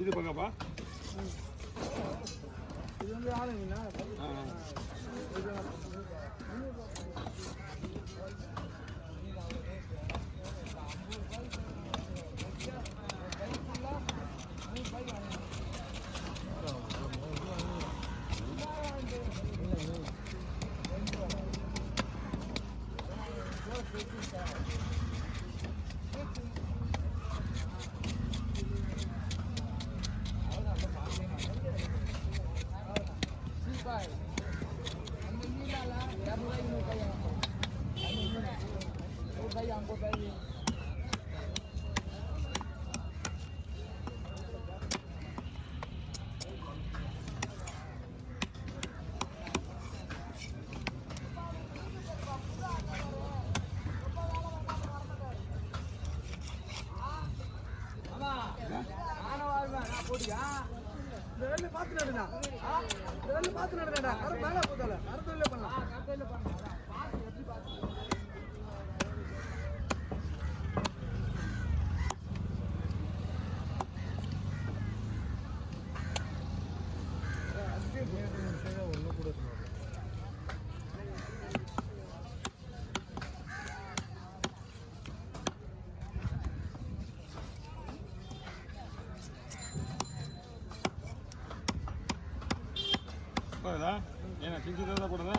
இது பங்கப்பா இது வந்து ஆளுங்கண்ணா போட்டியா இந்த வேலை பார்த்து நடந்தா இந்த வேலை பார்த்து நடந்தா கரை மேலே போதால கருத்துல பண்ணலாம் கருத்துல பண்ணலாம் பார்த்து எப்படி பார்த்து ஒன்று கூட ஏன்னா சின்ன சின்னதாக போடுறதா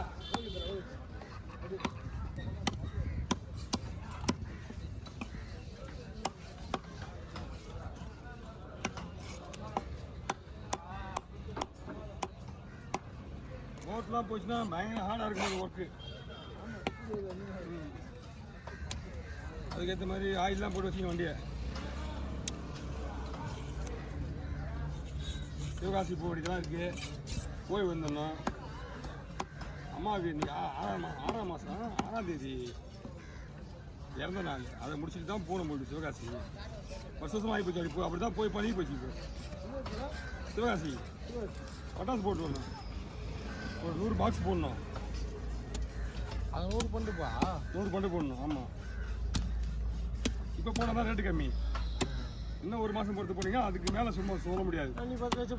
ஓட்டெலாம் போச்சுன்னா பயங்கர ஹார்டாக இருக்கும் ஒர்க்கு அதுக்கேற்ற மாதிரி ஆயிலெலாம் போட்டு வச்சுங்க வண்டியை சிவகாசி போக வேண்டியதெல்லாம் இருக்குது போய் வந்துடணும் அம்மாவுக்கு இன்னைக்கு 6ஆம் மாதம் 6ஆம் தேதி இறந்த நாள் அதை முடிச்சுட்டு தான் போகணும் போட்டு சிவகாசி வருஷம் ஆகி போச்சு அப்படி அப்படி தான் போய் பண்ணி போச்சு இப்போ சிவகாசி பட்டாசு போட்டு வரணும் ஒரு 100 பாக்ஸ் போடணும் அது 100 பண்ணுப்பா 100 பண்டு போடணும் ஆமாம் இப்போ போனால் தான் ரேட்டு கம்மி இன்னும் ஒரு மாதம் பொறுத்து போனீங்க அதுக்கு மேலே சும்மா சொல்ல முடியாது நீ 10 வச்சு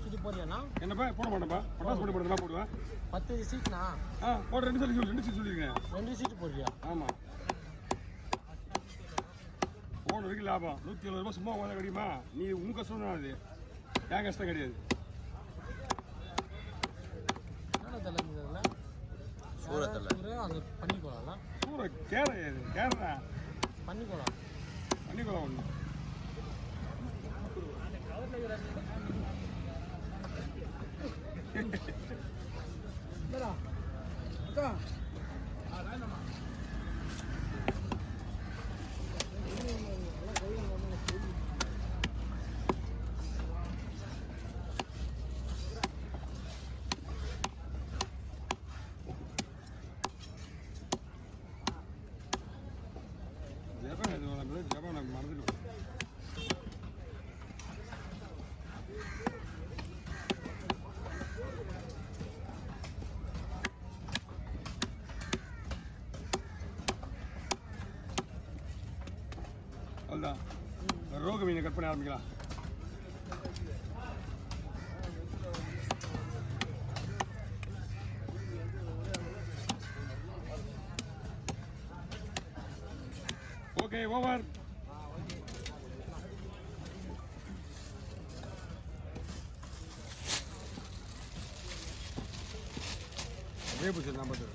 சீட்டு போறியாண்ணா என்னப்பா போட மாட்டேன்ப்பா பட்டாசு போட்டு போடுறதுலாம் போடுவேன் 10 சீட்ண்ணா போட 2 சீட் சொல்லியிருக்கேன் 2 சீட்டு போடுறியா ஆமாம் போன வரைக்கும் லாபம் 170 ரூபா சும்மா உட்காந்து கிடைக்குமா நீ உங்கள் கஷ்டம் தான் அது என் கஷ்டம் கிடையாது அது பண்ணிக்கோலாம் சூற கேரளா பண்ணிக்கோலாம் ஒன்று ஜப்பான் எனக்கு மறந்துட்டு அதுதான் ரோகு மீனை கட் பண்ண ஆரம்பிக்கலாம் ஓகே ஓவர் வேப்பிச்சு நான் பார்த்து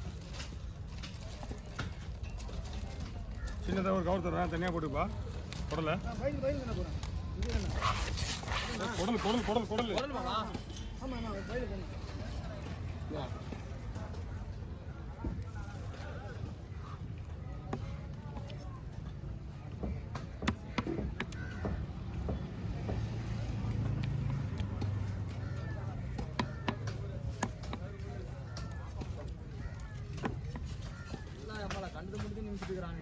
சின்னதாக ஒரு கவர் தருவேன் தனியாக போட்டுப்பா குடலை குடல் கண்டு முடிஞ்சு நிமிஷத்துக்கு இருக்கிறாங்க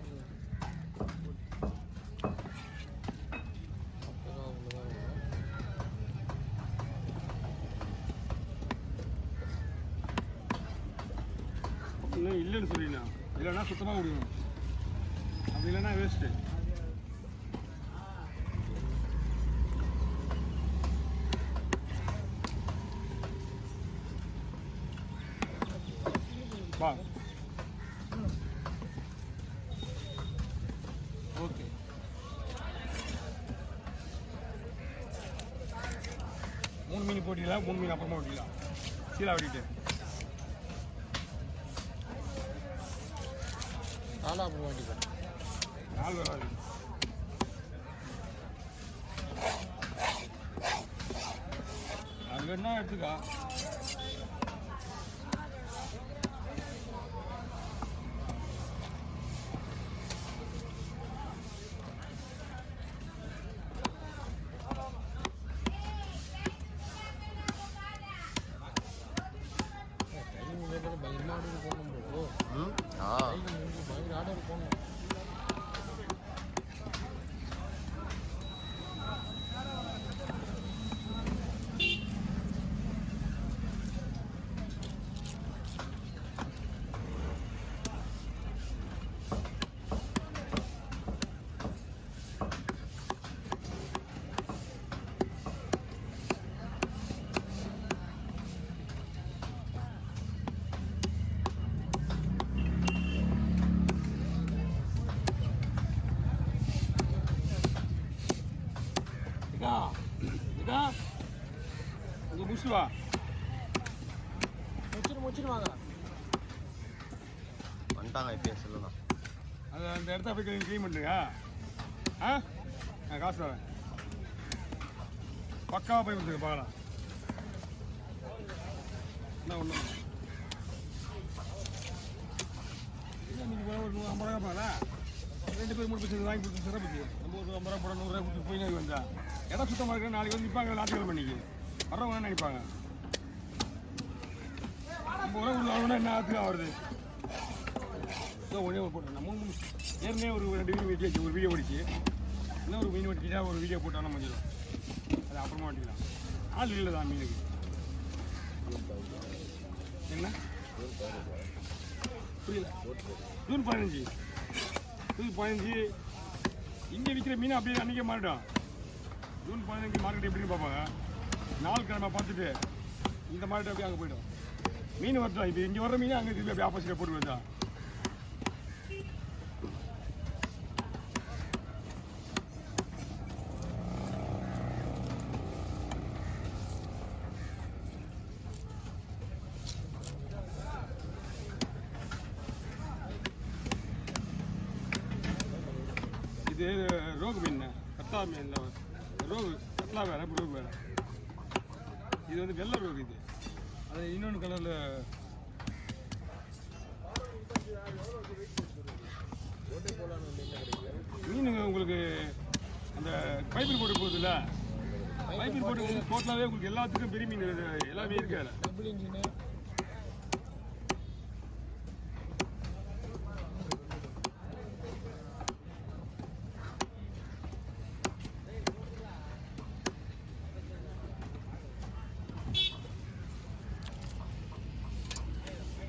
இன்னும் இல்லைன்னு சொல்லிடலாம் இல்லைன்னா சுத்தமாக விடுவோம் அப்படி இல்லைன்னா வேஸ்ட்டு வா. ஓகே. மூணு மீன் போட்டிக்கலாம், 3 மீன் அப்புறமா ஓட்டிக்கலாம். சீலா வெட்டிட்டு. நாலா அப்புறம் ஓட்டிக்கலாம். 4 வராது. அங்கே என்ன எடுத்துக்கா. பயங்கரமாக ஆர்டர் போடணும் ப்ரோ. பயங்கர ஆர்டர் போடணும். அங்கே புஷ் வா. முடிச்சிருவாங்க. வந்துட்டாங்க ஐபிஎஸ் இல்லைண்ணா. அது அந்த இடத்த போய் க்ளீன் பண்ணுங்க. ஆ நான் காசு தரேன். பக்காவாக போய் கொடுத்துருங்க பார்க்கலாம். என்ன ஒன்று நீங்கள் ஒரு 50 ரூபா பாங்களா. 2 பேர் 3 பேர் வாங்கி கொடுத்து சிறப்பு. நம்ம ஒரு 50 ரூபா போட 100 ரூபா கொடுத்து போய் வந்தா இடம் சுத்தமாக இருக்கிற நாளைக்கு வந்து நிற்பாங்க. ஞாயிற்றுக்கிழமை பண்ணிக்கு வர்றவங்க என்ன நினைப்பாங்க. 50 ரூபா உள்ள என்ன ஆற்றுக்கா வருது. ஒரே ஒரு போட்டோம். நம்ம ஏற்கனவே ஒரு 2 மீன் வெட்டியாச்சு. ஒரு வீடியோ ஓடிச்சு. இன்னும் ஒரு மீன் வெட்டிச்சா ஒரு வீடியோ போட்டாலும் முடிஞ்சிடும். அது அப்புறமா வெட்டிக்கலாம். ஆள் இல்லை தான் மீனுக்கு. என்ன புரியல. ஜூன் 15. ஜூன் 15 இங்கே விற்கிற மீன் அப்படியே அன்றைக்கே மாறிடும். ஜூன் 15 மார்க்கெட் எப்படின்னு பார்ப்பாங்க. நாள் கிழமை பார்த்துட்டு இந்த மார்க்கெட் அப்படியே அங்கே போய்டும். மீன் வரட்டும். இப்போ இங்கே வர்ற மீன் அங்கே திருப்பி அப்படியே ஆப்போசிட்டாக போட்டு வருதா. இது ரோகு மீன், கட்லா மீன். ரோகு கட்லா வேறு, ரோகு வேறு. இது வந்து வெள்ளை ரோகு. இது அது இன்னொன்று கலரில் மீனுங்க. உங்களுக்கு அந்த பைப்பில் போட்டு போகுதுல்ல, பைப்பில் போட்டு டோட்டலாகவே உங்களுக்கு எல்லாத்துக்கும் பெரிய மீன் எல்லாமே இருக்கு. Double engine